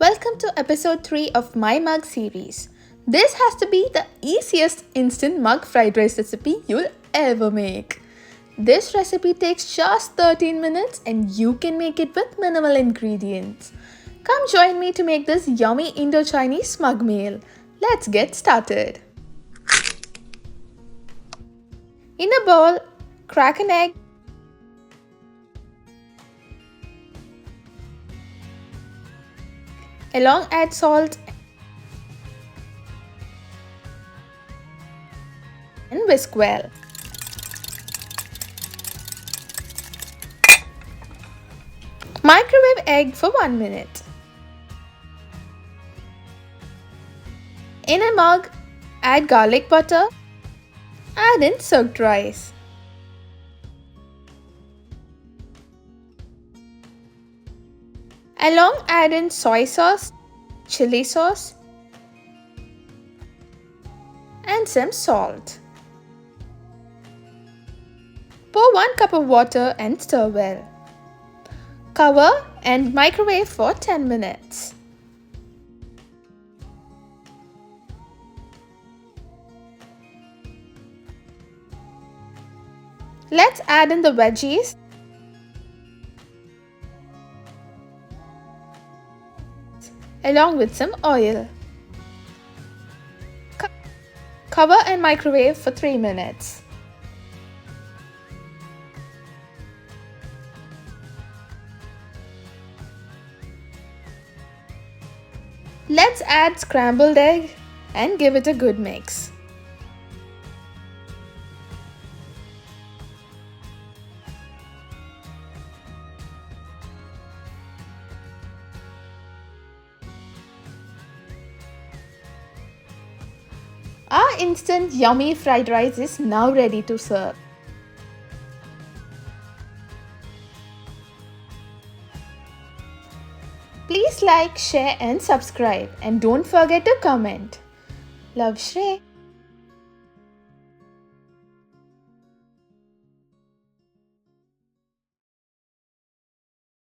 Welcome to episode 3 of My Mug series. This has to be the easiest instant mug fried rice recipe you'll ever make. This recipe takes just 13 minutes and you can make it with minimal ingredients. Come join me to make this yummy Indo-Chinese mug meal. Let's get started. In a bowl, crack an egg. Along add salt and whisk well. Microwave egg for 1 minute. In a mug, add garlic butter. Add in soaked rice. Along add in soy sauce, chili sauce and some salt. Pour 1 cup of water and stir well. Cover and microwave for 10 minutes. Let's add in the veggies. Along with some oil. Cover and microwave for 3 minutes. Let's add scrambled egg and give it a good mix. Our instant yummy fried rice is now ready to serve. Please like, share and subscribe and don't forget to comment. Love, Shrey.